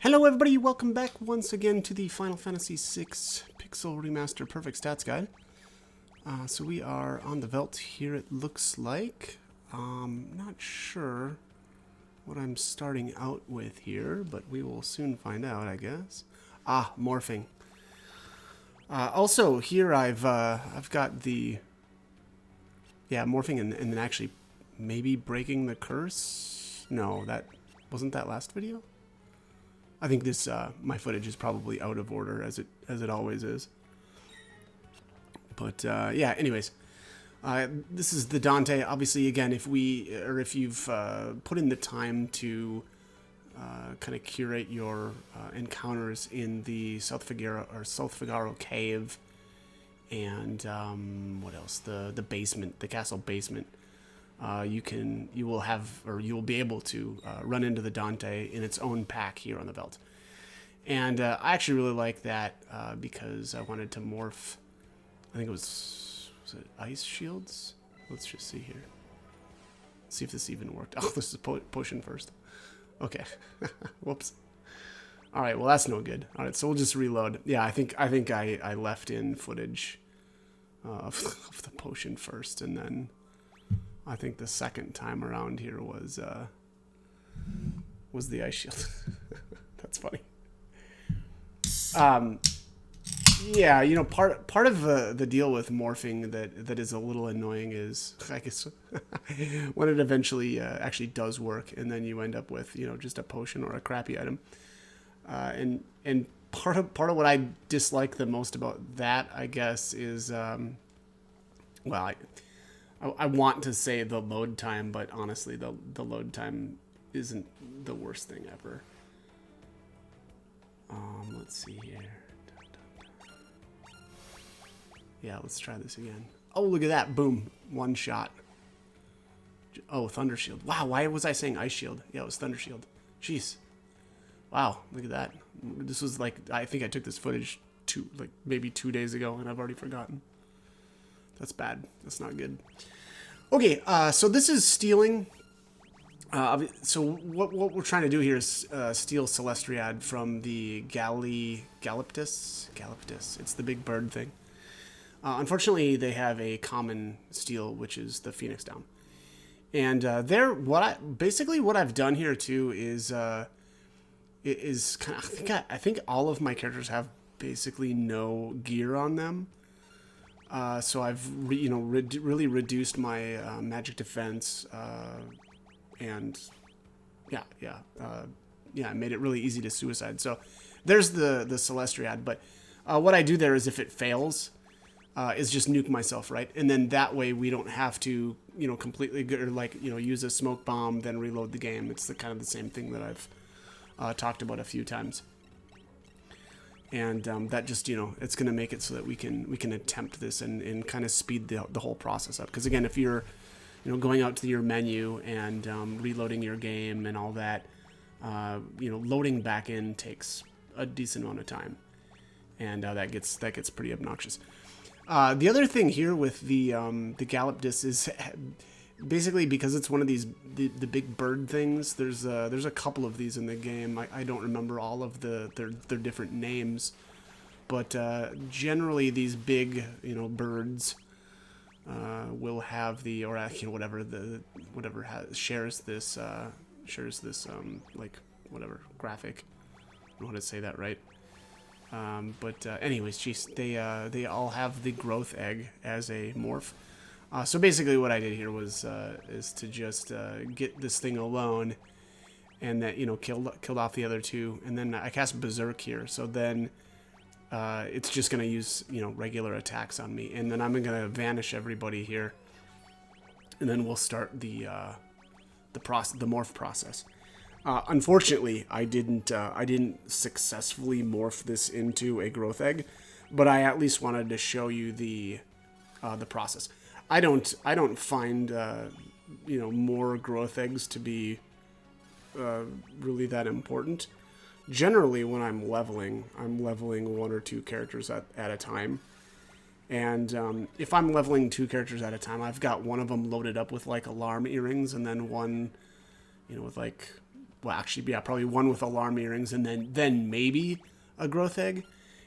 Hello everybody, welcome back once again to the Final Fantasy VI Pixel Remaster Perfect Stats Guide. So we are on the Veldt here, it looks like. Not sure what I'm starting out with here, but we will soon find out, I guess. Morphing. Also, here I've got the... Yeah, morphing and then actually maybe breaking the curse? No, that wasn't that last video? I think this my footage is probably out of order as it always is. But yeah, anyways, this is the Dante. Obviously, again, if you've put in the time to kind of curate your encounters in the South Figaro cave, and what else? The basement, the castle basement. You will be able to run into the Dante in its own pack here on the Veldt. And I actually really like that because I wanted to morph, I think was it ice shields? Let's just see here. See if this even worked. Oh, this is potion first. Okay. Whoops. All right, well that's no good. All right, so we'll just reload. Yeah, I think I left in footage of the potion first, and then I think the second time around here was the ice shield. That's funny. Yeah, you know, part of the deal with morphing that is a little annoying is, I guess, when it eventually actually does work, and then you end up with, you know, just a potion or a crappy item. And part of what I dislike the most about that, I guess, is well, I want to say the load time, but honestly, the load time isn't the worst thing ever. Let's see here. Yeah, let's try this again. Oh, look at that. Boom. One shot. Oh, Thunder Shield. Wow, why was I saying Ice Shield? Yeah, it was Thunder Shield. Jeez. Wow, look at that. This was like, I think I took this footage maybe 2 days ago, and I've already forgotten. That's bad. That's not good. Okay, so this is stealing. So what we're trying to do here is steal Celestriad from the Galaptus. It's the big bird thing. Unfortunately, they have a common steal, which is the Phoenix Down. And basically what I've done here too is kind of, I think all of my characters have basically no gear on them. So I've really reduced my magic defense, and made it really easy to suicide. So there's the Celestriad, but what I do there is if it fails, is just nuke myself, right? And then that way we don't have to, you know, completely use a smoke bomb then reload the game. It's kind of the same thing that I've talked about a few times. And that just, you know, it's going to make it so that we can attempt this and kind of speed the whole process up. Because again, if you're, you know, going out to your menu and reloading your game and all that, you know, loading back in takes a decent amount of time, and that gets pretty obnoxious. The other thing here with the Galaptus is basically because it's one of these the big bird things. There's a couple of these in the game. I don't remember all of their different names, but generally these big, you know, birds will have shares this like whatever graphic. I don't know how to say that right. Anyways, geez, they all have the growth egg as a morph. So basically what I did here was is to just get this thing alone, and that, you know, killed off the other two, and then I cast Berserk here. So then it's just gonna use, you know, regular attacks on me, and then I'm gonna vanish everybody here, and then we'll start the morph process. Unfortunately, I didn't successfully morph this into a growth egg, but I at least wanted to show you the process. I don't find you know, more growth eggs to be really that important. Generally, when I'm leveling 1 or 2 characters at a time, and if I'm leveling 2 characters at a time, I've got one of them loaded up with like alarm earrings, and then one, you know, with like well, actually, yeah, probably one with alarm earrings, and then maybe a growth egg,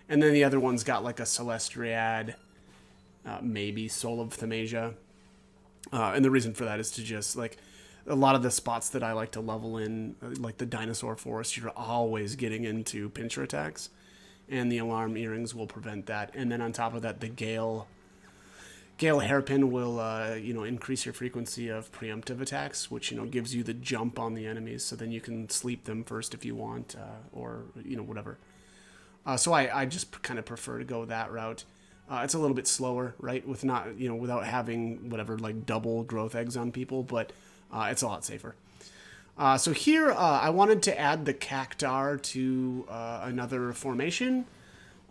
and then the other one's got like a Celestriad, maybe Soul of Themasia, and the reason for that is to just like a lot of the spots that I like to level in, like the dinosaur forest, you're always getting into pincher attacks, and the alarm earrings will prevent that. And then on top of that, the Gale hairpin will, increase your frequency of preemptive attacks, which, gives you the jump on the enemies. So then you can sleep them first if you want, or, whatever. So I just kind of prefer to go that route. It's a little bit slower, right? Without having whatever, like double growth eggs on people, but it's a lot safer. So here, I wanted to add the cactar to another formation.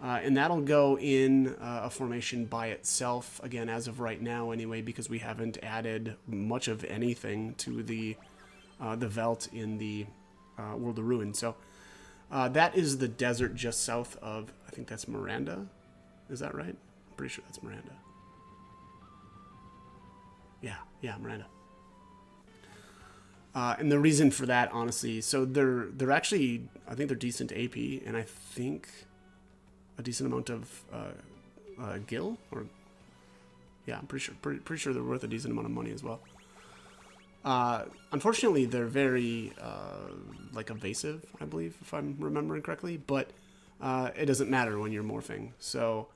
And that'll go in a formation by itself, again, as of right now anyway, because we haven't added much of anything to the Veld in the World of Ruin. So that is the desert just south of, I think that's Miranda. Is that right? I'm pretty sure that's Miranda. Yeah, Miranda. And the reason for that, honestly, so they're actually, I think they're decent AP, and I think a decent amount of gil, or yeah, I'm pretty sure they're worth a decent amount of money as well. Unfortunately, they're very like evasive, I believe, if I'm remembering correctly, but it doesn't matter when you're morphing, so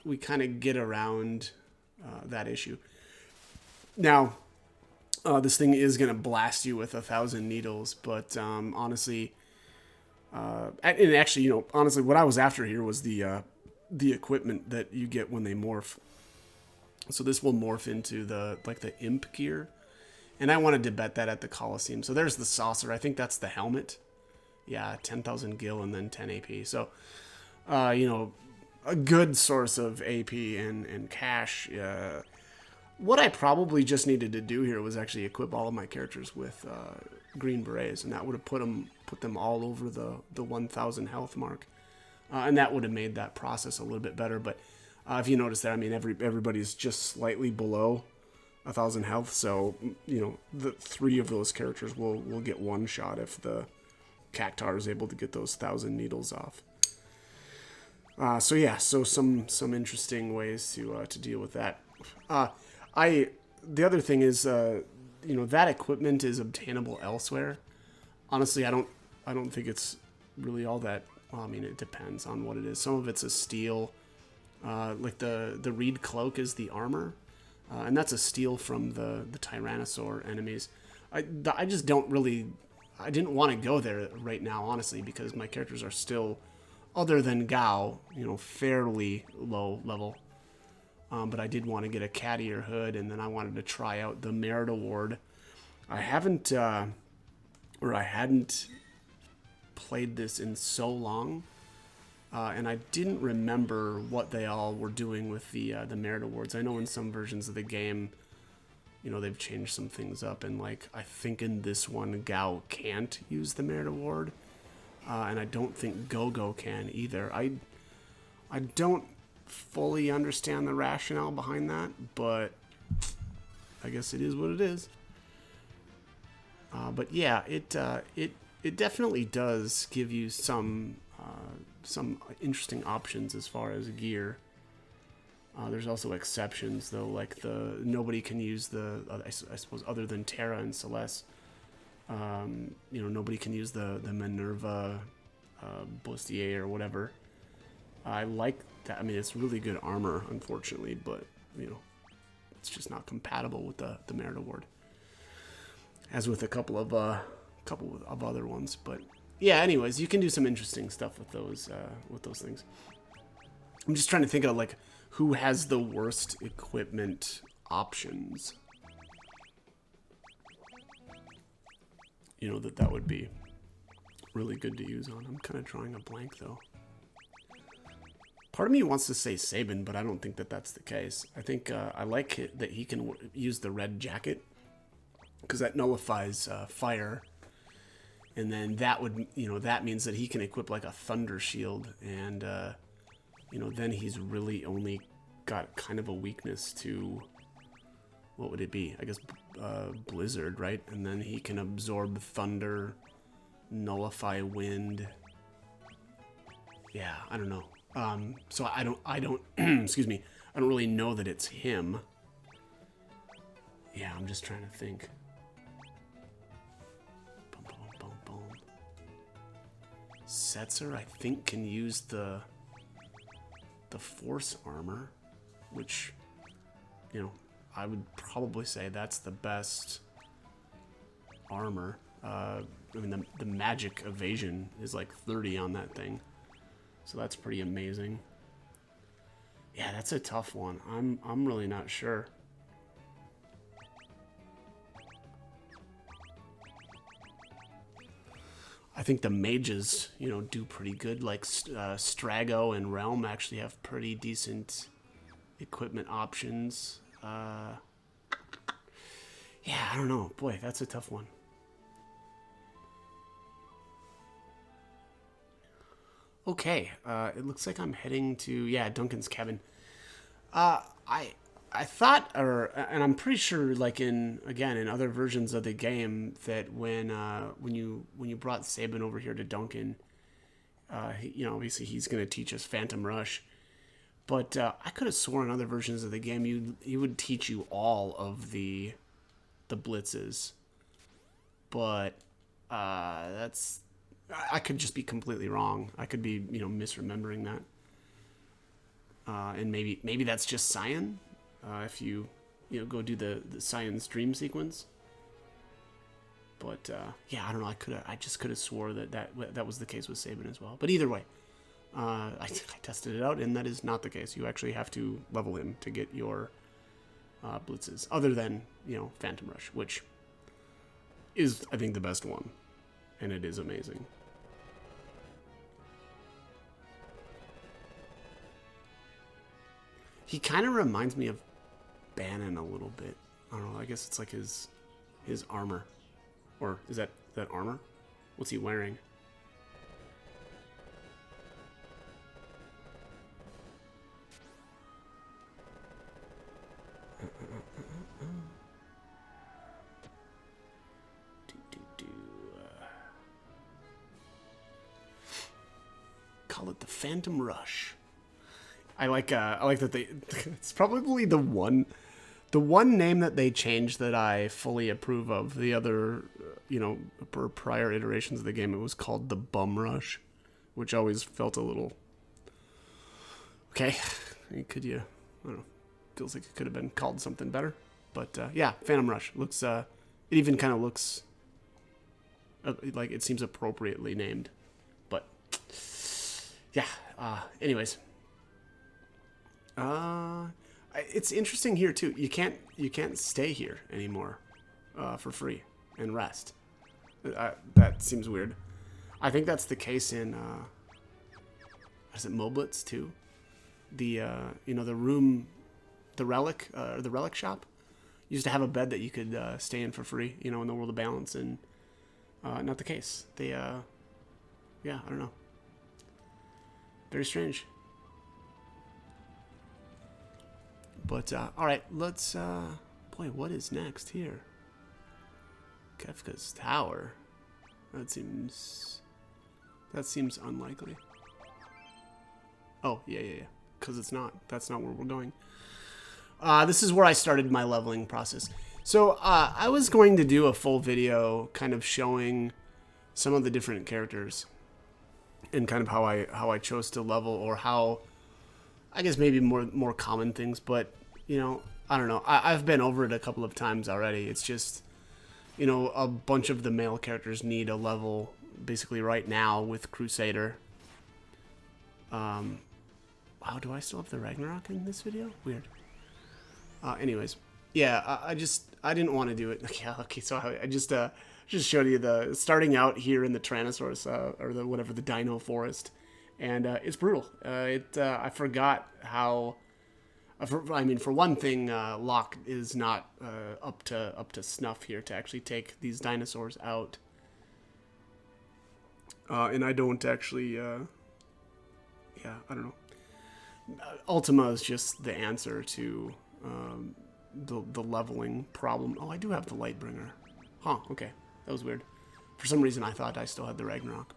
we kind of get around that issue. Now, this thing is going to blast you with 1,000 needles, but honestly, and actually, honestly, what I was after here was the equipment that you get when they morph. So this will morph into the imp gear, and I wanted to bet that at the Coliseum. So there's the saucer. I think that's the helmet. Yeah, 10,000 gil and then 10 AP. So, a good source of AP and cash. What I probably just needed to do here was actually equip all of my characters with green berets, and that would have put them all over the 1,000 health mark, and that would have made that process a little bit better. But if you notice there, I mean, everybody's just slightly below 1,000 health, so the 3 of those characters will get one shot if the cactar is able to get those 1,000 needles off. So some interesting ways to deal with that. The other thing is, that equipment is obtainable elsewhere. Honestly, I don't think it's really all that. Well, I mean, it depends on what it is. Some of it's a steel, like the reed cloak is the armor, and that's a steel from the Tyrannosaur enemies. I just don't really. I didn't want to go there right now, honestly, because my characters are still, other than Gao, fairly low level. But I did want to get a cat ear hood, and then I wanted to try out the Merit Award. I hadn't played this in so long, and I didn't remember what they all were doing with the Merit Awards. I know in some versions of the game, they've changed some things up, and I think in this one, Gao can't use the Merit Award, and I don't think Go-Go can either. I don't fully understand the rationale behind that, but I guess it is what it is. But yeah, it definitely does give you some interesting options as far as gear. There's also exceptions though, like nobody can use I suppose other than Terra and Celeste. Nobody can use the Minerva bustier or whatever. I like that. I mean, it's really good armor, unfortunately, but it's just not compatible with the Merit Award, as with a couple of other ones. But yeah, anyways, you can do some interesting stuff with those things. I'm just trying to think of who has the worst equipment options. That would be really good to use on. I'm kind of drawing a blank though. Part of me wants to say Sabin, but I don't think that that's the case. I think I like it that he can use the red jacket, because that nullifies fire, and then that would that means that he can equip like a thunder shield, and then he's really only got kind of a weakness to what would it be? I guess blizzard, right? And then he can absorb thunder, nullify wind. Yeah, I don't know. So I don't excuse me, I don't really know that it's him. Yeah, I'm just trying to think. Boom, boom, boom, boom. Setzer, I think, can use the force armor, which, you know, I would probably say that's the best armor. I mean, the magic evasion is like 30 on that thing. So that's pretty amazing. Yeah, that's a tough one. I'm really not sure. I think the mages, you know, do pretty good. Like Strago and Realm actually have pretty decent equipment options. Yeah, I don't know. Boy, that's a tough one. Okay, it looks like I'm heading to, yeah, Duncan's cabin. I thought, and I'm pretty sure, like in other versions of the game, that when you brought Sabin over here to Duncan, you know, obviously he's going to teach us Phantom Rush, but I could have sworn in other versions of the game he would teach you all of the blitzes, but that's. I could just be completely wrong. I could be, you know, misremembering that. And maybe that's just Cyan. If you go do the Cyan's dream sequence. But yeah, I don't know. I just could have swore that was the case with Sabin as well. But either way, I tested it out, and that is not the case. You actually have to level him to get your blitzes, other than, you know, Phantom Rush, which is, I think, the best one, and it is amazing. He kind of reminds me of Bannon a little bit. I don't know. I guess it's like his armor, or is that armor? What's he wearing? Call it the Phantom Rush. I like that they. It's probably the one name that they changed that I fully approve of. The other, you know, per prior iterations of the game, it was called the Bum Rush, which always felt a little. Okay, could you? I don't know. Feels like it could have been called something better, but yeah, Phantom Rush looks. It even kind of looks like it seems appropriately named, but yeah. Anyways. It's interesting here too. You can't stay here anymore for free and rest. That seems weird. I think that's the case in is it Moblitz too? The you know, the room, the relic shop used to have a bed that you could stay in for free. You know, in the World of Balance, and not the case. They yeah, I don't know. Very strange. But, all right, let's, boy, what is next here? Kefka's Tower. That seems unlikely. Oh, yeah. Because that's not where we're going. This is where I started my leveling process. So, I was going to do a full video kind of showing some of the different characters and kind of how I chose to level, or how, I guess maybe more common things, but, you know, I don't know. I've been over it a couple of times already. It's just, you know, a bunch of the male characters need a level basically right now with Crusader. Wow, do I still have the Ragnarok in this video? Weird. Anyways, yeah, I didn't want to do it. Yeah, okay, so I just showed you the starting out here in the Tyrannosaurus, or the Dino forest. And it's brutal. I forgot how. I mean, for one thing, Locke is not up to snuff here to actually take these dinosaurs out. And I don't actually. Yeah, I don't know. Ultima is just the answer to the leveling problem. Oh, I do have the Lightbringer. Huh, okay. That was weird. For some reason, I thought I still had the Ragnarok,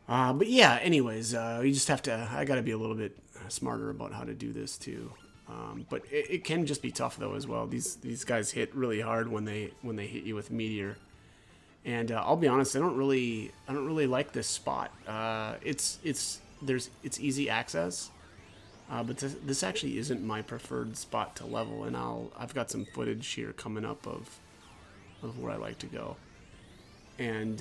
but yeah, anyways, you just have to, I gotta be a little bit smarter about how to do this too. But it can just be tough though as well. These guys hit really hard when they hit you with Meteor. And I'll be honest, I don't really like this spot. It's easy access, but this actually isn't my preferred spot to level. And I've got some footage here coming up of where I like to go. And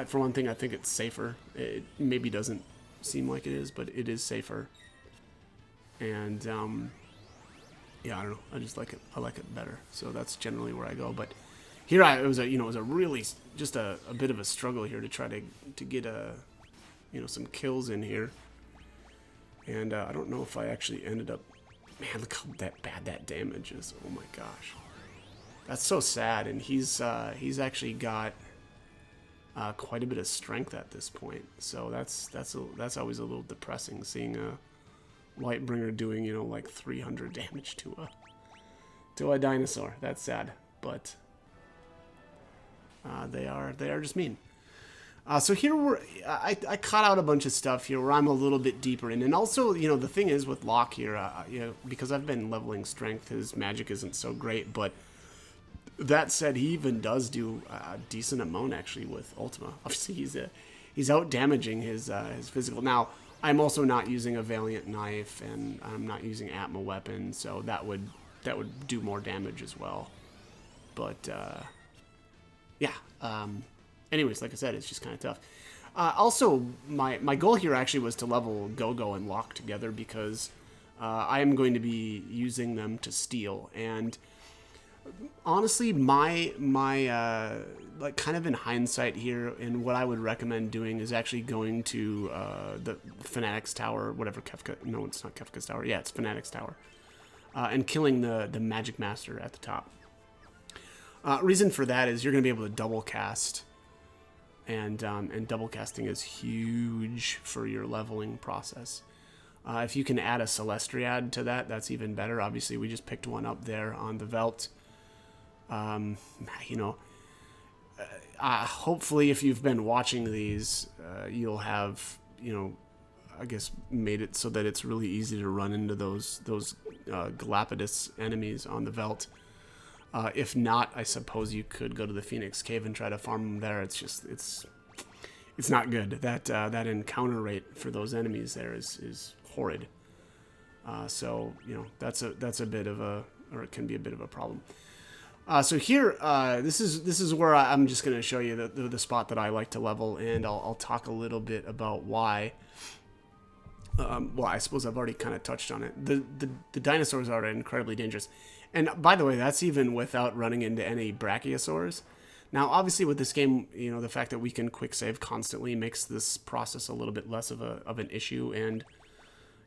for one thing, I think it's safer. It maybe doesn't seem like it is, but it is safer. And yeah, I don't know. I just like it. I like it better. So that's generally where I go. But here, it was a really just a bit of a struggle here to try to get some kills in here. And I don't know if I actually ended up. Man, look how bad that damage is. Oh my gosh, that's so sad. And he's actually got quite a bit of strength at this point. So that's always a little depressing seeing a Lightbringer doing like 300 damage to a dinosaur. That's sad, but they are just mean. So here I cut out a bunch of stuff here where I'm a little bit deeper in, and also the thing is with Locke here, because I've been leveling strength, his magic isn't so great, but that said, he even does do a decent amount actually with Ultima. Obviously, he's out damaging his physical. Now, I'm also not using a Valiant Knife, and I'm not using Atma Weapon, so that would do more damage as well. But yeah. Anyways, like I said, it's just kind of tough. Also, my goal here actually was to level Go-Go and Locke together because I am going to be using them to steal. And honestly, my like kind of in hindsight here, and what I would recommend doing is actually going to the Fanatics Tower, whatever Kefka. No, it's not Kefka's Tower. Yeah, it's Fanatics Tower, and killing the Magic Master at the top. Reason for that is you're going to be able to double cast, and double casting is huge for your leveling process. If you can add a Celestriad to that, that's even better. Obviously, we just picked one up there on the Velt. Hopefully, if you've been watching these, you'll have I guess made it so that it's really easy to run into those Galapagos enemies on the Velt. If not, I suppose you could go to the Phoenix Cave and try to farm them there. It's not good. That encounter rate for those enemies there is horrid. So that's a bit of or it can be a bit of a problem. So here, this is where I'm just going to show you the spot that I like to level, and I'll talk a little bit about why. Well, I suppose I've already kind of touched on it. The dinosaurs are incredibly dangerous. And by the way, that's even without running into any brachiosaurs. Now, obviously, with this game, the fact that we can quick save constantly makes this process a little bit less of an issue, and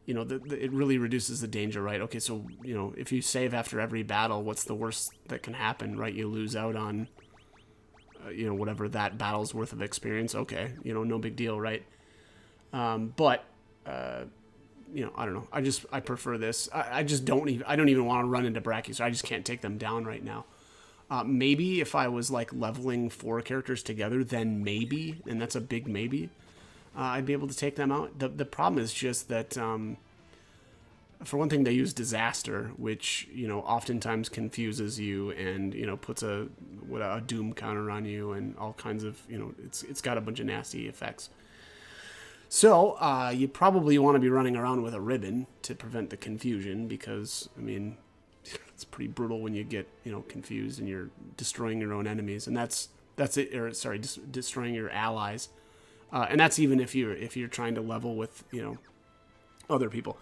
it really reduces the danger, right? Okay, so if you save after every battle, what's the worst that can happen, right? You lose out on whatever that battle's worth of experience. Okay, no big deal, right? But I don't know. I prefer this. I don't even want to run into Brachiosaurs. I just can't take them down right now. Maybe if I was like leveling 4 characters together, then maybe, and that's a big maybe, I'd be able to take them out. The problem is just that, for one thing, they use Disaster, which oftentimes confuses you and puts a doom counter on you and all kinds of it's got a bunch of nasty effects. So you probably want to be running around with a ribbon to prevent the confusion, because it's pretty brutal when you get confused and you're destroying your own enemies, and that's it. Or sorry, destroying your allies, and that's even if you're trying to level with other people.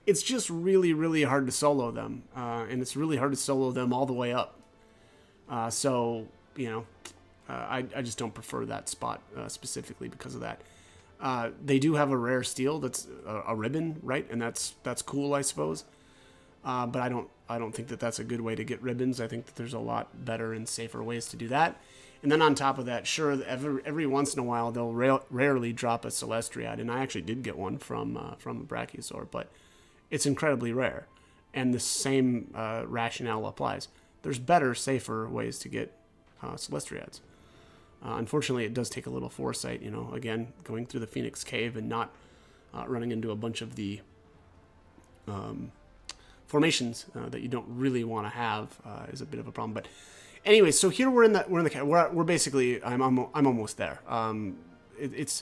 It's just really, really hard to solo them, and it's really hard to solo them all the way up. So I just don't prefer that spot specifically because of that. They do have a rare steel that's a ribbon, right? And that's cool, I suppose. But I don't think that that's a good way to get ribbons. I think that there's a lot better and safer ways to do that. And then on top of that, sure, every once in a while they'll rarely drop a Celestriad, and I actually did get one from a Brachiosaur, but it's incredibly rare. And the same rationale applies. There's better, safer ways to get Celestriads. Unfortunately, it does take a little foresight, again, going through the Phoenix Cave and not running into a bunch of the formations that you don't really want to have is a bit of a problem. But anyway, so here we're in the we're basically I'm almost there. It's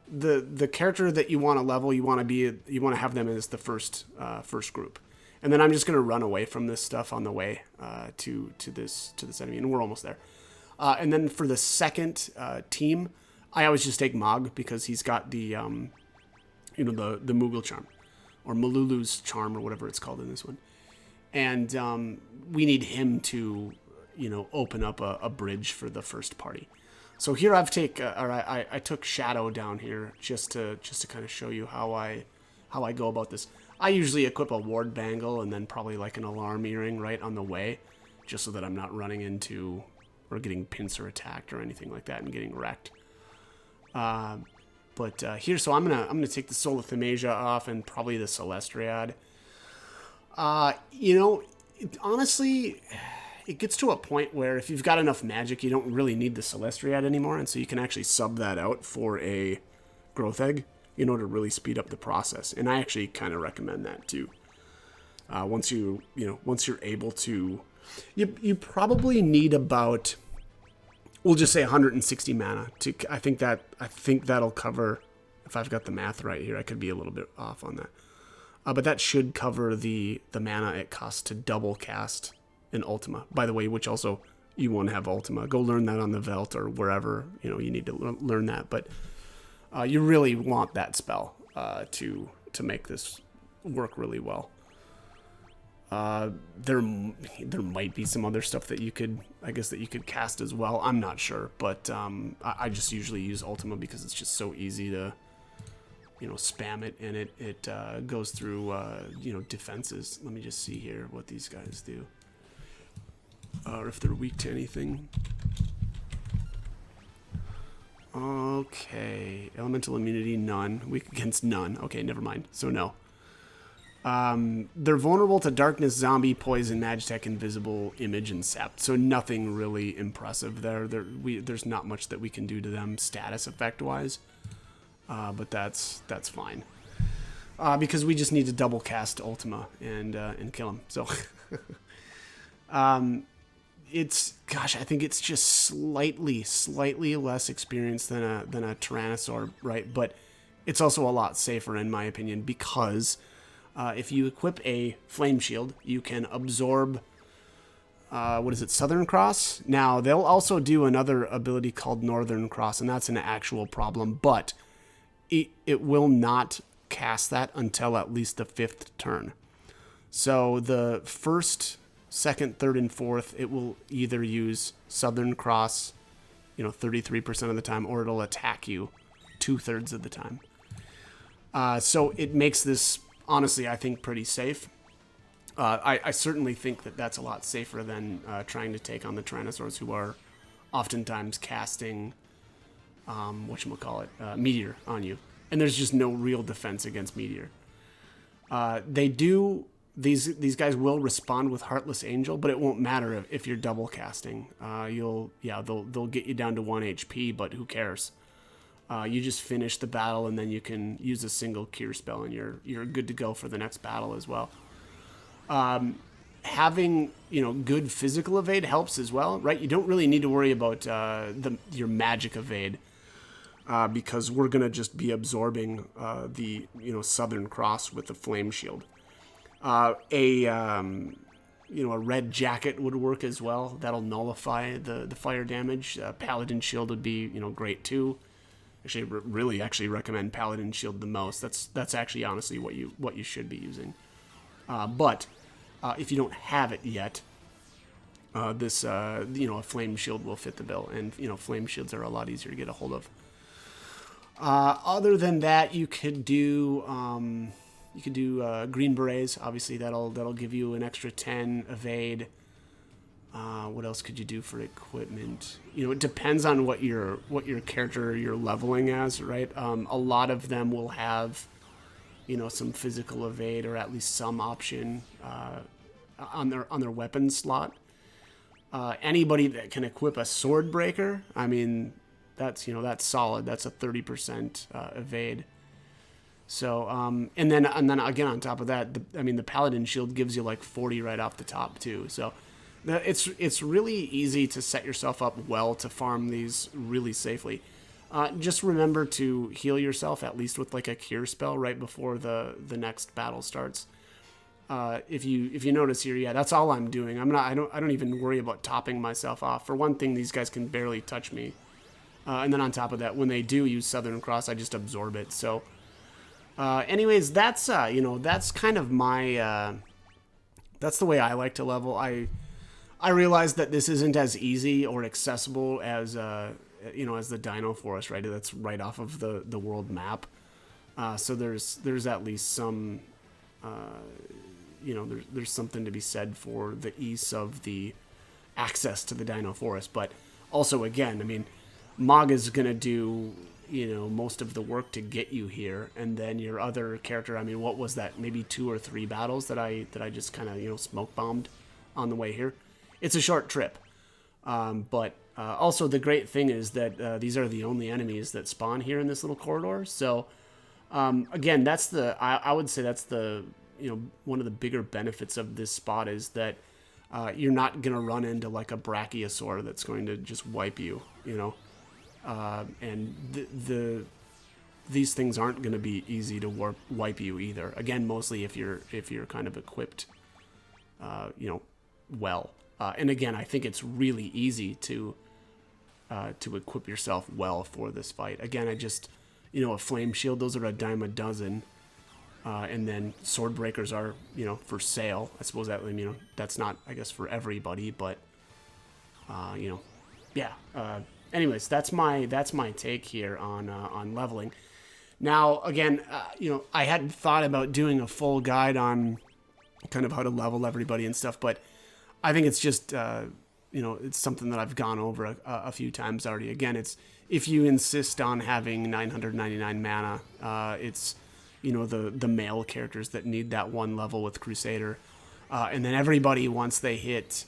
the character that you want to level. You want to have them as the first group, and then I'm just going to run away from this stuff on the way to this enemy, and we're almost there. And then for the second team, I always just take Mog because he's got the the Moogle charm, or Malulu's charm, or whatever it's called in this one. And we need him to, open up a bridge for the first party. So here I took Shadow down here just to kind of show you how I go about this. I usually equip a ward bangle and then probably like an alarm earring right on the way, just so that I'm not running into or getting pincer attacked or anything like that and getting wrecked. But here, so I'm gonna take the Soul of Thaumasia off and probably the Celestriad. Honestly, it gets to a point where if you've got enough magic, you don't really need the Celestriad anymore, and so you can actually sub that out for a growth egg, to really speed up the process. And I actually kind of recommend that too. Once you're able to, you probably need about, we'll just say 160 mana to. I think that'll cover. If I've got the math right here, I could be a little bit off on that, but that should cover the mana it costs to double cast an Ultima. By the way, which also you won't have Ultima. Go learn that on the Velt or wherever you need to learn that. But you really want that spell to make this work really well. There might be some other stuff that you could cast as well. I'm not sure, but I just usually use Ultima because it's just so easy to spam it, and it goes through defenses. Let me just see here what these guys do, or if they're weak to anything. Okay, elemental immunity none, weak against none. Okay, never mind. So no. They're vulnerable to darkness, zombie, poison, magitech, invisible, image, and sept. So nothing really impressive there. There's not much that we can do to them status effect wise, but that's fine because we just need to double cast Ultima and kill him. So I think it's just slightly less experienced than a Tyrannosaur, right? But it's also a lot safer in my opinion because. If you equip a Flame Shield, you can absorb, Southern Cross? Now, they'll also do another ability called Northern Cross, and that's an actual problem, but it will not cast that until at least the 5th turn. So the first, second, third, and fourth, it will either use Southern Cross, 33% of the time, or it'll attack you 2/3 of the time. So it makes this... honestly, I think pretty safe. I certainly think that's a lot safer than trying to take on the Tyrannosaurs, who are oftentimes casting, Meteor on you. And there's just no real defense against Meteor. These guys will respond with Heartless Angel, but it won't matter if you're double casting. They'll get you down to 1 HP, but who cares? You just finish the battle, and then you can use a single cure spell, and you're good to go for the next battle as well. Having good physical evade helps as well, right? You don't really need to worry about your magic evade because we're gonna just be absorbing the Southern Cross with the Flame Shield. A red jacket would work as well. That'll nullify the fire damage. Paladin Shield would be great too. Actually recommend Paladin Shield the most. That's actually honestly what you should be using. But if you don't have it yet, a Flame Shield will fit the bill, and Flame Shields are a lot easier to get a hold of. Other than that, you could do Green Berets. Obviously, that'll give you an extra 10 evade. What else could you do for equipment? It depends on what your character you're leveling as, right? A lot of them will have some physical evade or at least some option on their weapon slot. Anybody that can equip a sword breaker, I mean, that's solid. That's a 30% evade. So and then again on top of that, the paladin shield gives you like 40 right off the top too. So it's really easy to set yourself up well to farm these really safely. Just remember to heal yourself at least with like a cure spell right before the next battle starts. If you notice here, yeah, that's all I'm doing. I don't even worry about topping myself off. For one thing, these guys can barely touch me. And then on top of that, when they do use Southern Cross, I just absorb it. So anyways, that's that's kind of my that's the way I like to level. I realize that this isn't as easy or accessible as as the Dino Forest, right? That's right off of the world map. So there's at least some there's something to be said for the ease of the access to the Dino Forest. But also, again, I mean, Mog is gonna do most of the work to get you here, and then your other character, I mean, what was that, maybe 2 or 3 battles that I just kind of smoke bombed on the way here. It's a short trip, but also the great thing is that these are the only enemies that spawn here in this little corridor. So again, that's I would say that's the one of the bigger benefits of this spot is that you're not gonna run into like a brachiosaur that's going to just wipe you, and these things aren't going to be easy to wipe you either. Again, mostly if you're kind of equipped, well. And again, I think it's really easy to equip yourself well for this fight. Again, I just a flame shield. Those are a dime a dozen, and then sword breakers are for sale. I suppose that that's not, I guess, for everybody, but yeah. Anyways, that's my take here on leveling. Now, again, I hadn't thought about doing a full guide on kind of how to level everybody and stuff, but I think it's just it's something that I've gone over a few times already. Again, it's if you insist on having 999 mana, it's the male characters that need that one level with Crusader, and then everybody once they hit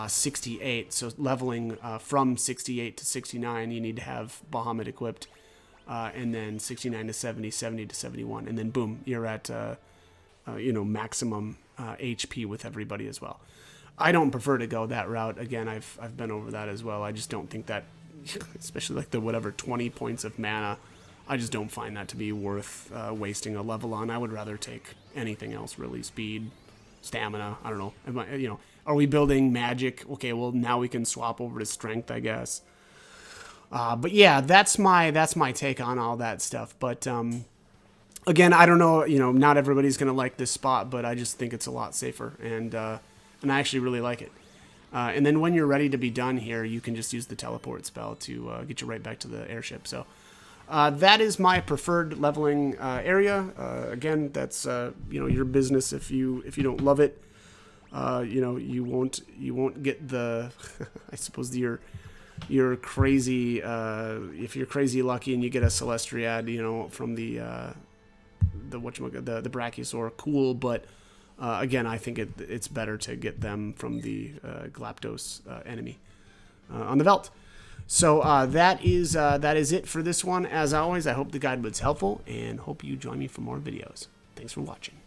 68, so leveling from 68 to 69, you need to have Bahamut equipped, and then 69 to 70, 70 to 71, and then boom, you're at maximum HP with everybody as well. I don't prefer to go that route. Again, I've been over that as well. I just don't think that, especially like the 20 points of mana, I just don't find that to be worth wasting a level on. I would rather take anything else, really. Speed, stamina, I don't know. Are we building magic? Okay, well, now we can swap over to strength, I guess. But yeah, that's my take on all that stuff. But again, I don't know, not everybody's going to like this spot, but I just think it's a lot safer, and I actually really like it. And then when you're ready to be done here, you can just use the teleport spell to get you right back to the airship. So that is my preferred leveling area. Again, that's your business if you don't love it. You won't get the I suppose you're crazy if you're crazy lucky and you get a Celestriad from the Brachiosaur, cool, but again, I think it's better to get them from the Galapagos enemy on the Veldt. So that is it for this one. As always, I hope the guide was helpful and hope you join me for more videos. Thanks for watching.